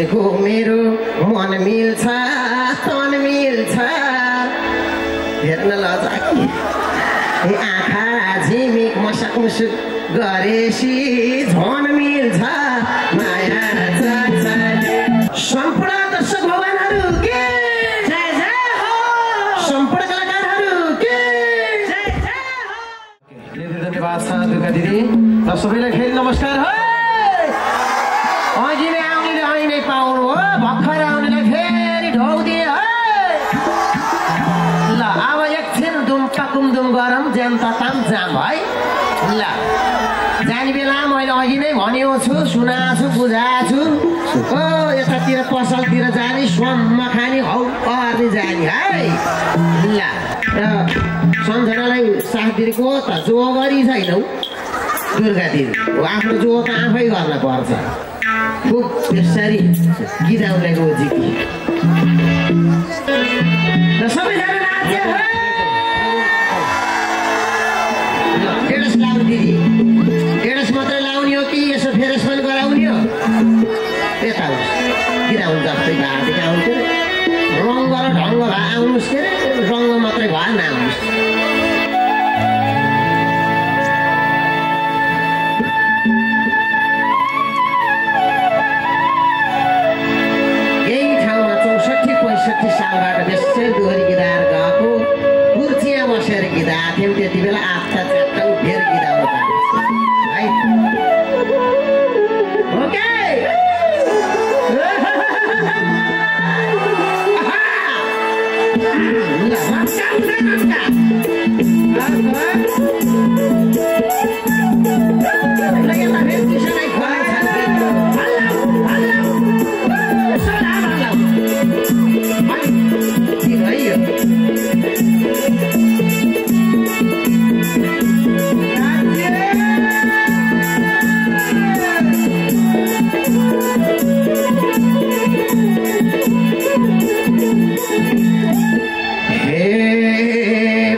तिमीको मेरो मन मिल्छ तन मिल्छ हेर्न लजाकी आँखा झिमिक मसक मुसुक गरेसी झन मिल्छ माया सम्पूर्ण दर्शक भगवानहरू के सम्पूर्ण कलाकारहरू के धन्यवाद छ दुर्गा दिदी र सबैलाई फेरि नमस्कार है अघि नै आउनेले अहिले नै पाउनु हो भर्खर आउनेलाई फेरि ढोक दिए है ल अब एकछिन दुम गरम ज्याम तताम जाम है ल जाने बेला मैले अघि नै भनेको छु सुनाएको छु बुझाएको छु हो यतातिर पसलतिर जाने स्वम्म खाने हौ पर्ने जाने है ल र सम्झनालाई साथ दिएको त जो गरी छैनौ दुर्गा दिदी आफ्नो जो त आफै गर्न पर्छ खुब त्यसरी गिदाउलाई रोजिकी र सबैजना नाच्यो टेडस लाउनु दिदी टेडस मात्रै लाउने हो कि यसो फेरस पनि गराउने हो त्यता होस् गिदाउनु जस्तै घाँटीका आउँथ्यो रङ्ग र ढङ्ग भए आउनुहोस् के अरे रङ्ग मात्रै भए नआउनुहोस् सालबाट त्यसै दोहोरी गिदाएर गएको कुर्चिया बसेर गिदाएको थियौँ त्यति बेला आत्ता च्यात्ता उठेर गिदाउनु पाएको है ओके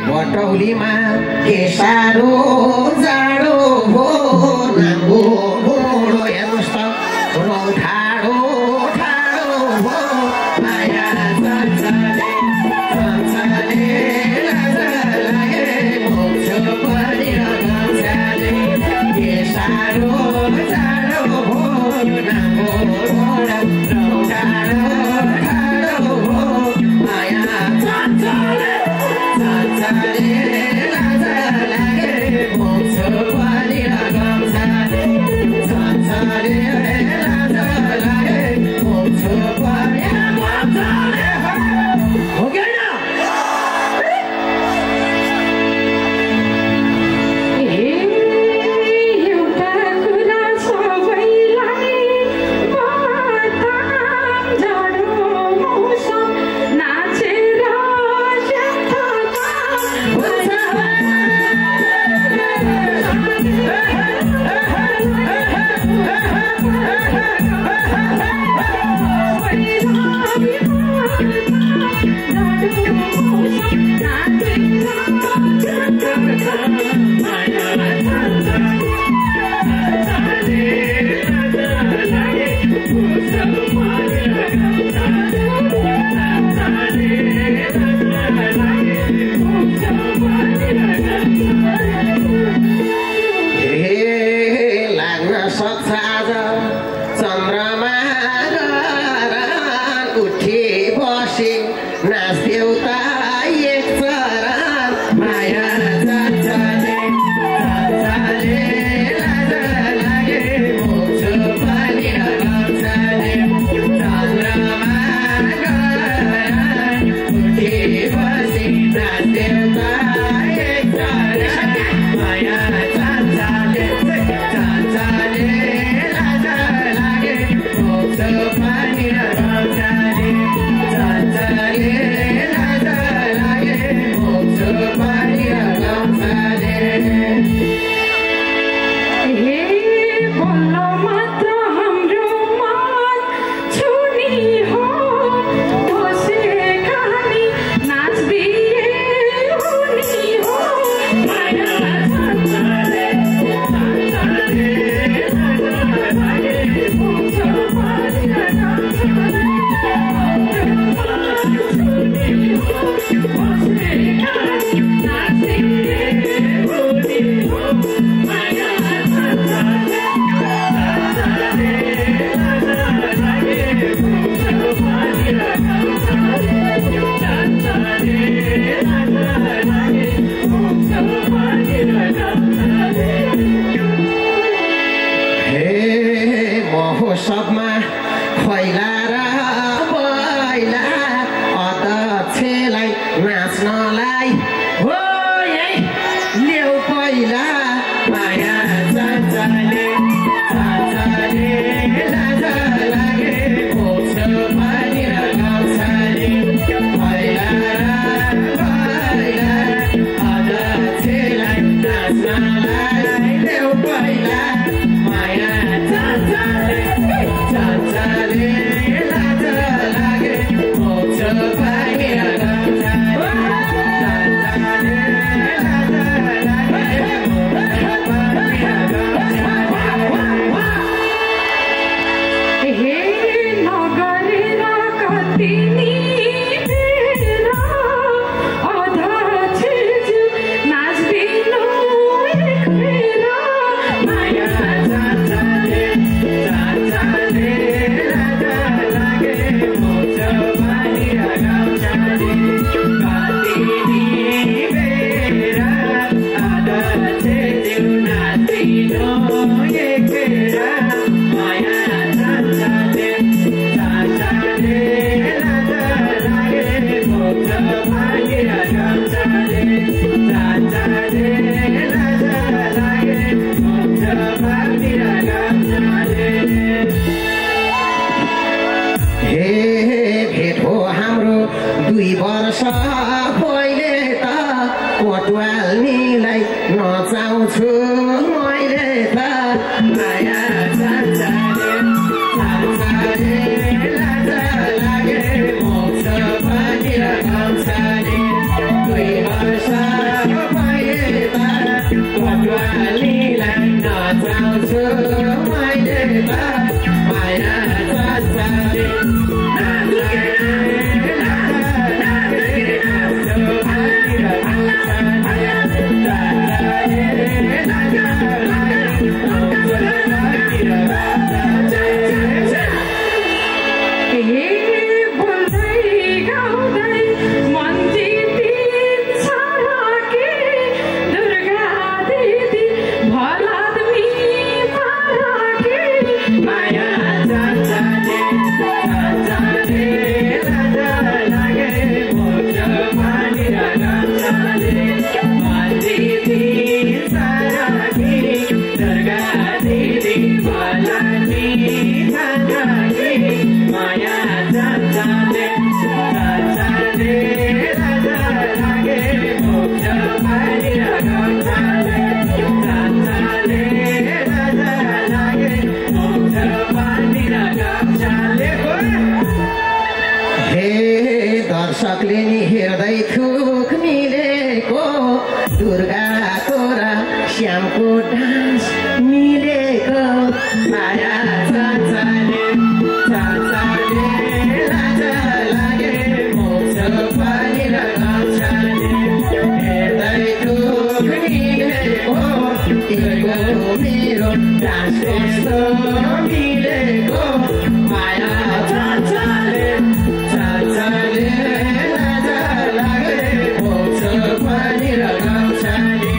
बटौलीमा के साह्रो जाडो हो नाङ्गो घोडो हेर्नुहोस् त रौ ठाडो ठाडो हो माया चञ्चले लाजा लागे मोक्ष परेर गन्छाले के साह्रो जाडो हो नाङ्गो घोडो रौ ठाडो ठाडो हो माया चञ्चले लाजा लागे हो सबमा खैला र बैला अध्यक्षलाई नाच्नलाई हो यही ल्याउ पहिला माया चाचाले लाज लागे मोक्ष पानी र गाउँछाले खैला र बैला अध्यक्षलाई नाच्नलाई ल्याउ पहिला माया चाचाले लाज लागे मोक्ष पानी र दुई वर्ष पहिले त कोटवालनीलाई नचाउँछु मैले त माया चाचाले लाज लागे मोक्ष पानी र गाउँछाले दुई वर्ष पहिले त कोटवालनीलाई नचाउँछु मैले त माया चाचाले दर्शकले नि हेर्दै थुक मिलेको दुर्गाको र श्यामको डान्स मिलेको माया चाचाले लाज लागे मोक्ष पानी र गाउँछाले हेर्दै थुक मिलेको तिम्रो मेरो डान्स कस्तो मिलेको माया चाचाले लाज लागे मोक्ष पानी र गाउँछाले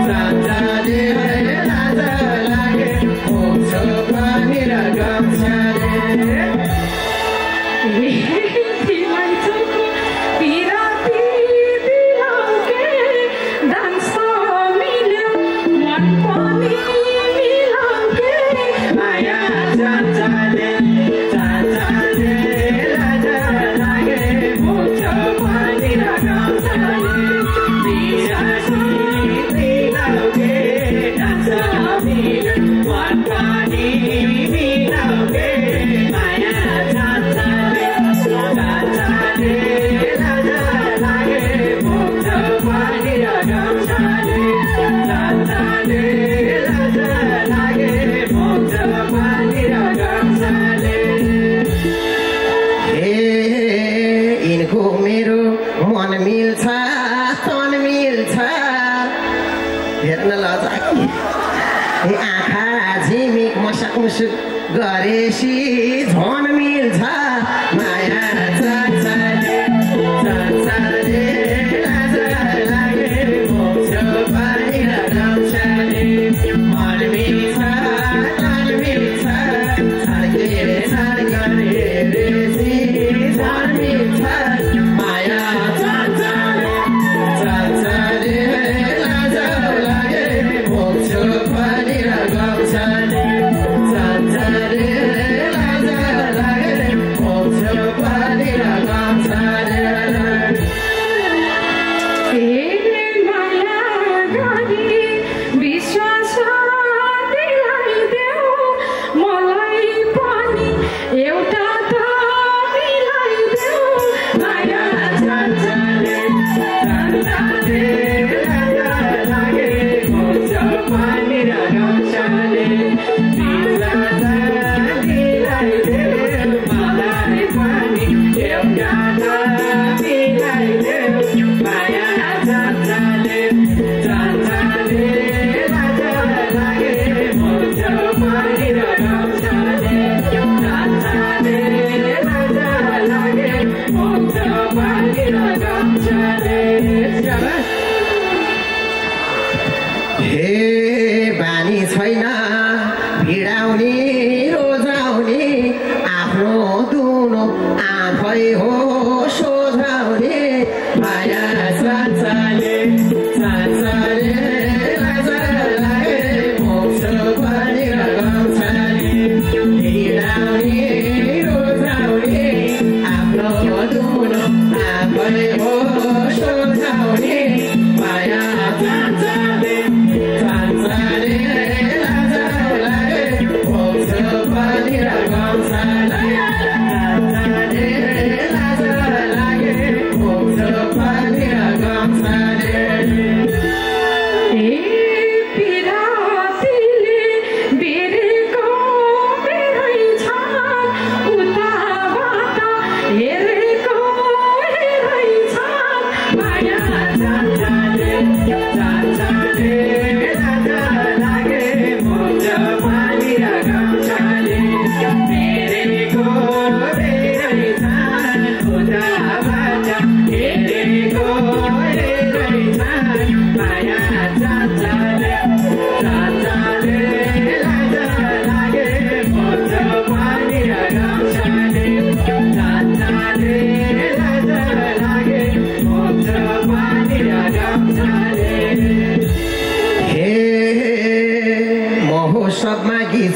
चाचाले लाज लागे मोक्ष पानी र गाउँछाले आँखा झिमिक मसक मुसुक गरेसी झन मिल्छ माया चाचाले लाज लागे मोक्ष पानी र गाउँछाले मन मिल्छ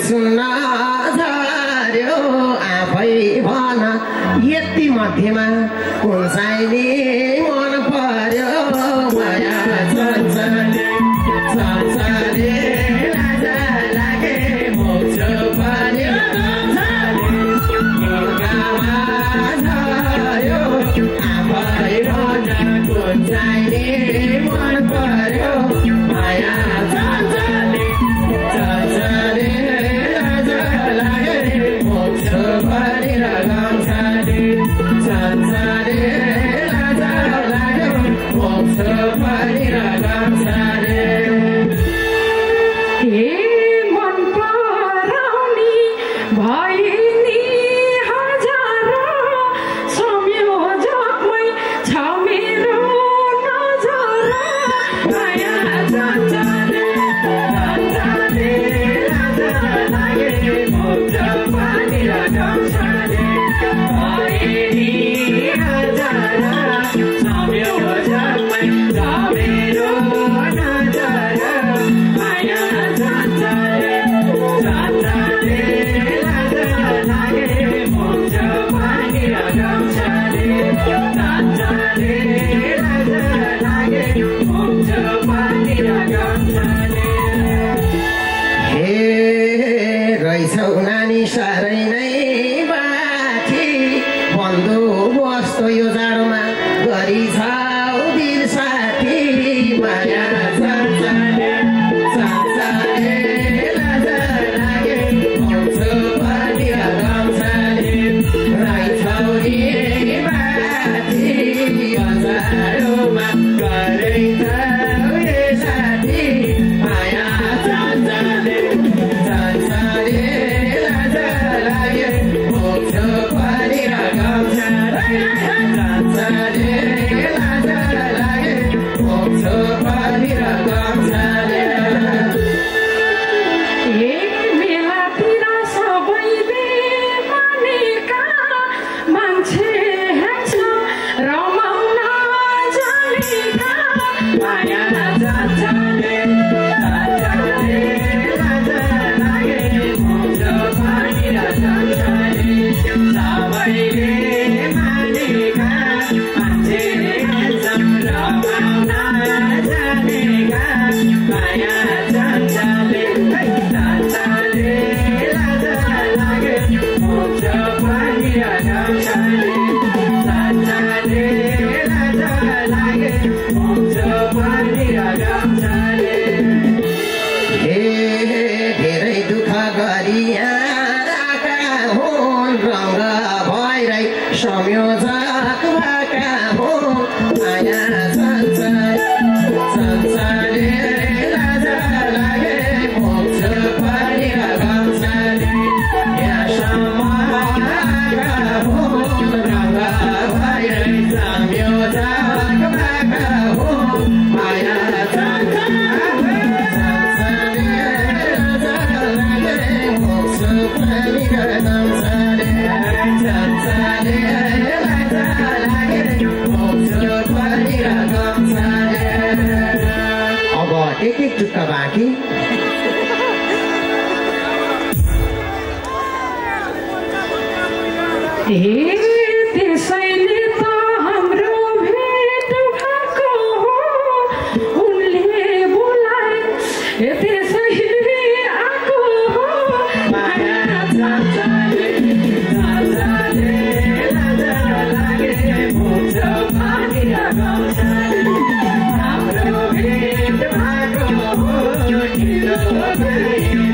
सुन्न झर्यो आफै भन यति मध्येमा कुन चाहिँ मन पर्यो माया संसारले लाज लागे मोक्ष पर्यो मुर्गामा झर्यो आफै भन कुन चाहिँ मन पर्यो माया संसारले लाज लागे मोक्ष परेर गम्छाले संसारले लाज लाग्यो मोक्ष परेर गम्छाले हे मन पराउने भइनी हजारौँ संयोजकमै छ मेरो नजर माया संसारले लाज लागे मोक्ष परेर गम्छाले भइनी हजारौँ संयोजकमै छ मेरो नजर माया संसारले लाज लागे मोक्ष परेर गम्छाले संसारले लाज लागे मोक्ष परेर गम्छाले हे रहेछौ नानी साह्रै नै बाठी बन्दोबस्त यो जाडोमा गरिछौ दिल साथी माया संसारले लाज लागे मोक्ष परेर गम्छाले रहेछौ नि बाठी जाडोमा गरिछौ साथी माया संसारले लाज लागे मोक्ष परेर गम्छाले संसारले लाज लागे मोक्ष परेर गम्छाले एक बेलातिर सबैले मानेका मान्छे हेर्छ रमाउन जानेका माया संसारले लाज लागे मोक्ष परेर गम्छाले सबैले मानेका मान्छे हेर्छ रमाउन जानेका माया संसारले लाज लागे मोक्ष परेर गम्छाले संसारले लाज लागे मोक्ष परेर गम्छाले हे धेरै दुःख गरी आएका हुन् रङ्ग भएरै संयोजक भएका हुन् माया संसारले लाज लागे मोक्ष परेर गम्छाले यहाँसम्म आएका हुन् रङ्ग भएरै संयोजक भएका हुन् माया संसारले लाज लागे मोक्ष परेर गम्छाले संसारले लाज लागे मोक्ष परेर गम्छाले अब एक टुक्का बाँकी हे त्यसैले त हाम्रो भेट भएको हो उनले बोलाए हे त्यसैले आएको हो माया संसारले लाज लागे मोक्ष परेर गम्छाले हाम्रो भेट भएको हो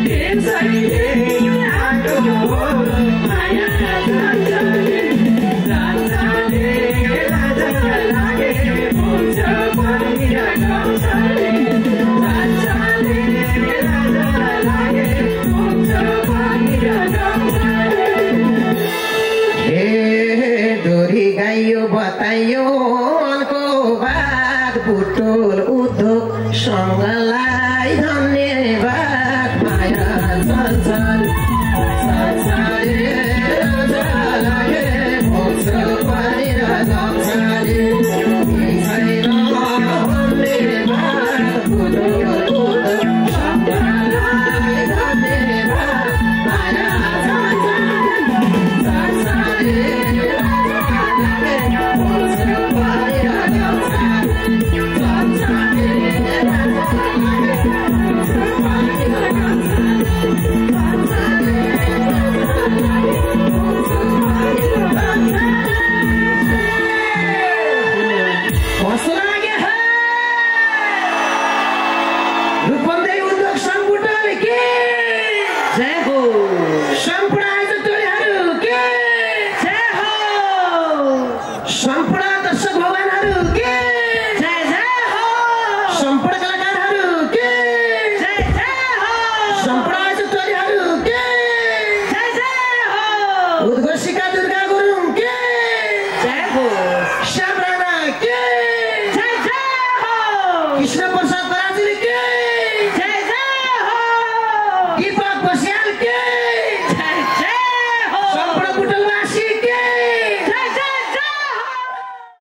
त्यसैले आएको हो माया संसारले लाज लागे मोक्ष परेर गम्छाले संसारले लाज लागे मोक्ष परेर गम्छाले हे डोरी गाइयो बताइयो